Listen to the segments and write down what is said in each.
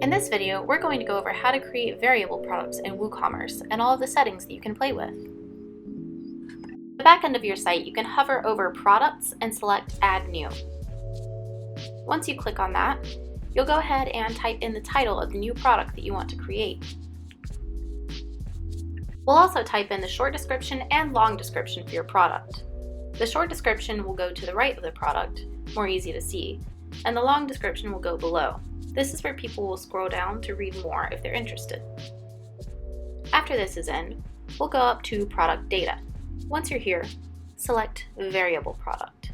In this video, we're going to go over how to create variable products in WooCommerce and all of the settings that you can play with. At the back end of your site, you can hover over Products and select Add New. Once you click on that, you'll go ahead and type in the title of the new product that you want to create. We'll also type in the short description and long description for your product. The short description will go to the right of the product, more easy to see, and the long description will go below. This is where people will scroll down to read more if they're interested. After this is in, we'll go up to Product Data. Once you're here, select Variable Product.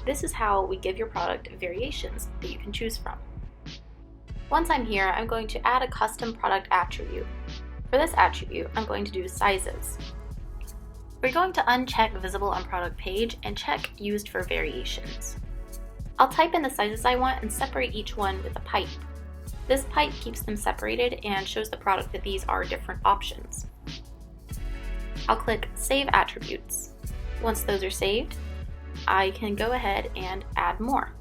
This is how we give your product variations that you can choose from. Once I'm here, I'm going to add a custom product attribute. For this attribute, I'm going to do sizes. We're going to uncheck Visible on Product Page and check Used for Variations. I'll type in the sizes I want and separate each one with a pipe. This pipe keeps them separated and shows the product that these are different options. I'll click Save Attributes. Once those are saved, I can go ahead and add more.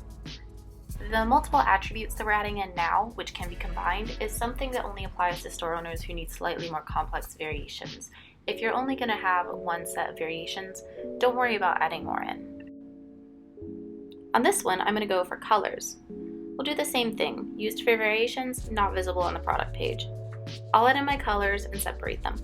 The multiple attributes that we're adding in now, which can be combined, is something that only applies to store owners who need slightly more complex variations. If you're only going to have one set of variations, don't worry about adding more in. On this one, I'm going to go for colors. We'll do the same thing, used for variations, not visible on the product page. I'll add in my colors and separate them.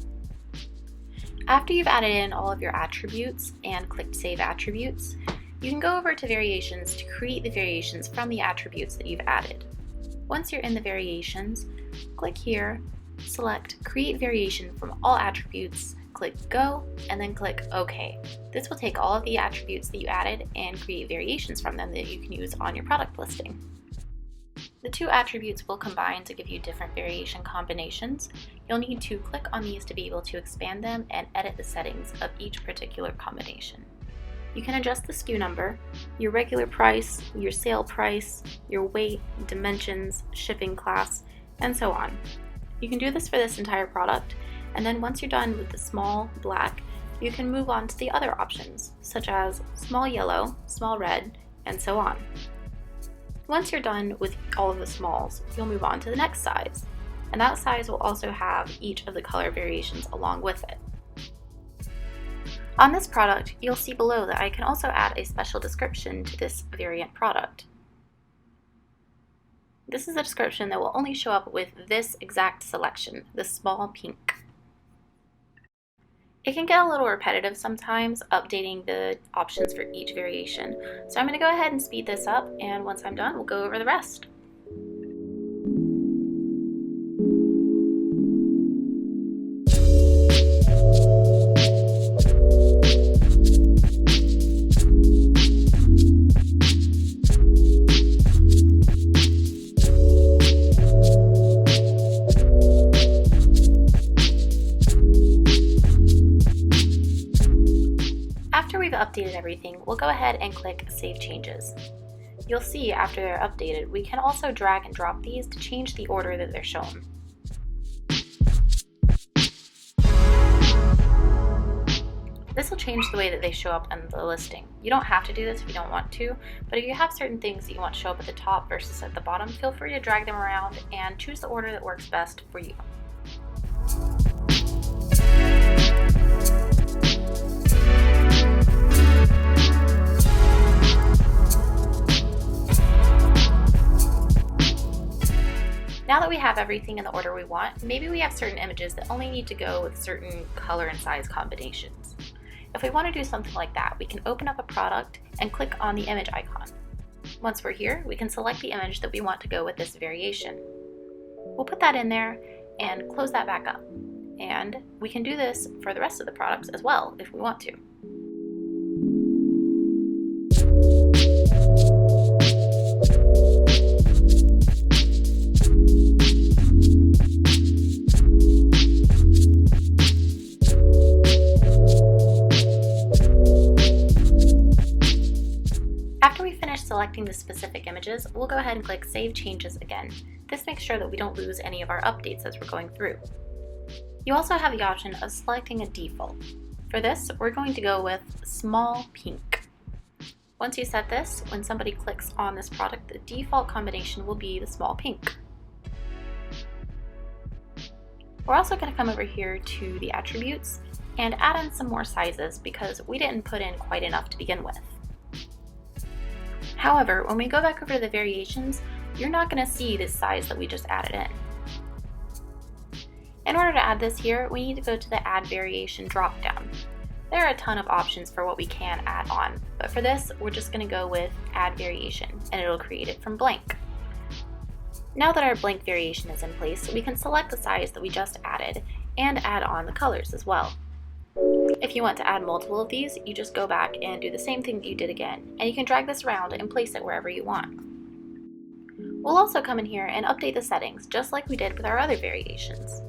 After you've added in all of your attributes and clicked Save Attributes, you can go over to Variations to create the variations from the attributes that you've added. Once you're in the variations, click here, select Create Variation from all attributes, click Go, and then click OK. This will take all of the attributes that you added and create variations from them that you can use on your product listing. The two attributes will combine to give you different variation combinations. You'll need to click on these to be able to expand them and edit the settings of each particular combination. You can adjust the SKU number, your regular price, your sale price, your weight, dimensions, shipping class, and so on. You can do this for this entire product, and then once you're done with the small black, you can move on to the other options, such as small yellow, small red, and so on. Once you're done with all of the smalls, you'll move on to the next size, and that size will also have each of the color variations along with it. On this product, you'll see below that I can also add a special description to this variant product. This is a description that will only show up with this exact selection, the small pink. It can get a little repetitive sometimes, updating the options for each variation. So I'm going to go ahead and speed this up, and once I'm done, we'll go over the rest. After we've updated everything, we'll go ahead and click Save Changes. You'll see after they're updated, we can also drag and drop these to change the order that they're shown. This will change the way that they show up in the listing. You don't have to do this if you don't want to, but if you have certain things that you want to show up at the top versus at the bottom, feel free to drag them around and choose the order that works best for you. Now that we have everything in the order we want, maybe we have certain images that only need to go with certain color and size combinations. If we want to do something like that, we can open up a product and click on the image icon. Once we're here, we can select the image that we want to go with this variation. We'll put that in there and close that back up. And we can do this for the rest of the products as well if we want to. After we finish selecting the specific images, we'll go ahead and click Save Changes again. This makes sure that we don't lose any of our updates as we're going through. You also have the option of selecting a default. For this, we're going to go with small pink. Once you set this, when somebody clicks on this product, the default combination will be the small pink. We're also going to come over here to the attributes and add in some more sizes because we didn't put in quite enough to begin with. However, when we go back over to the variations, you're not going to see this size that we just added in. In order to add this here, we need to go to the Add Variation dropdown. There are a ton of options for what we can add on, but for this, we're just going to go with Add Variation, and it'll create it from blank. Now that our blank variation is in place, we can select the size that we just added and add on the colors as well. If you want to add multiple of these, you just go back and do the same thing that you did again, and you can drag this around and place it wherever you want. We'll also come in here and update the settings, just like we did with our other variations.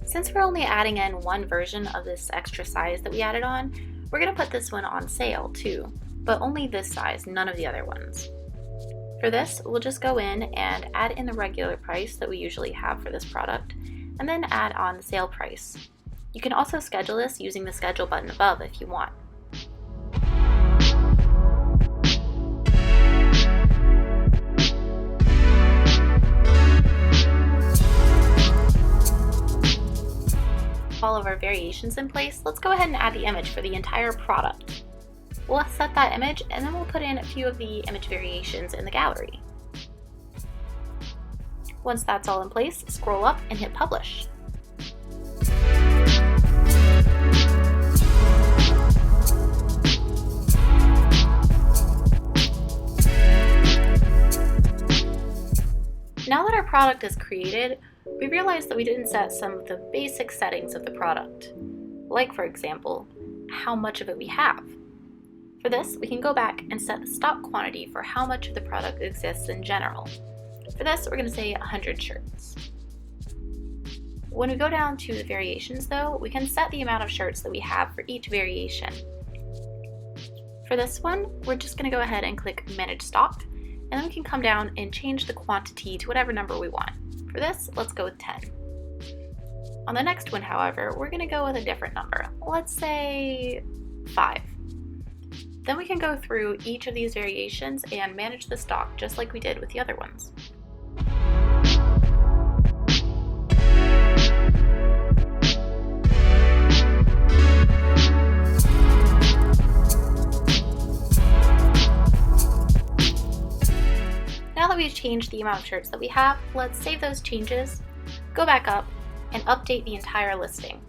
Since we're only adding in one version of this extra size that we added on, we're going to put this one on sale too, but only this size, none of the other ones. For this, we'll just go in and add in the regular price that we usually have for this product, and then add on the sale price. You can also schedule this using the schedule button above if you want. All of our variations in place, let's go ahead and add the image for the entire product. We'll set that image and then we'll put in a few of the image variations in the gallery. Once that's all in place, scroll up and hit publish. Now that our product is created, we realized that we didn't set some of the basic settings of the product, like for example, how much of it we have. For this, we can go back and set the stock quantity for how much of the product exists in general. For this, we're going to say 100 shirts. When we go down to the variations though, we can set the amount of shirts that we have for each variation. For this one, we're just going to go ahead and click Manage Stock, and then we can come down and change the quantity to whatever number we want. For this, let's go with 10. On the next one, however, we're going to go with a different number. Let's say 5. Then we can go through each of these variations and manage the stock just like we did with the other ones. Now that we've changed the amount of shirts that we have, let's save those changes, go back up, and update the entire listing.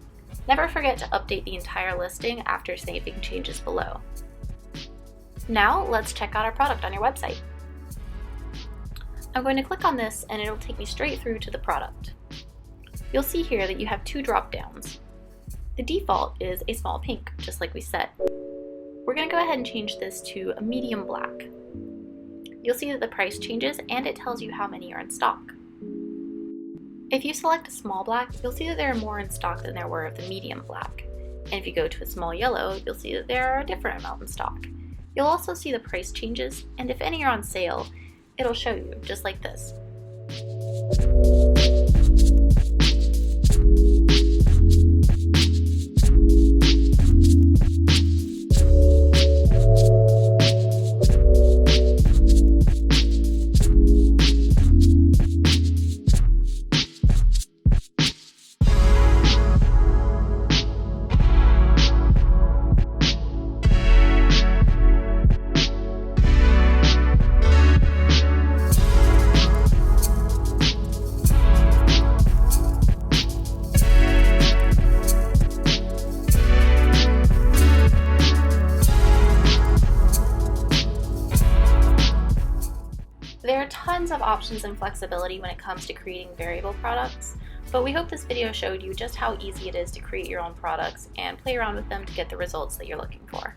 Never forget to update the entire listing after saving changes below. Now let's check out our product on your website. I'm going to click on this and it'll take me straight through to the product. You'll see here that you have two drop downs. The default is a small pink, just like we said. We're going to go ahead and change this to a medium black. You'll see that the price changes and it tells you how many are in stock. If you select a small black, you'll see that there are more in stock than there were of the medium black. And if you go to a small yellow, you'll see that there are a different amount in stock. You'll also see the price changes, and if any are on sale, it'll show you, just like this. There are tons of options and flexibility when it comes to creating variable products, but we hope this video showed you just how easy it is to create your own products and play around with them to get the results that you're looking for.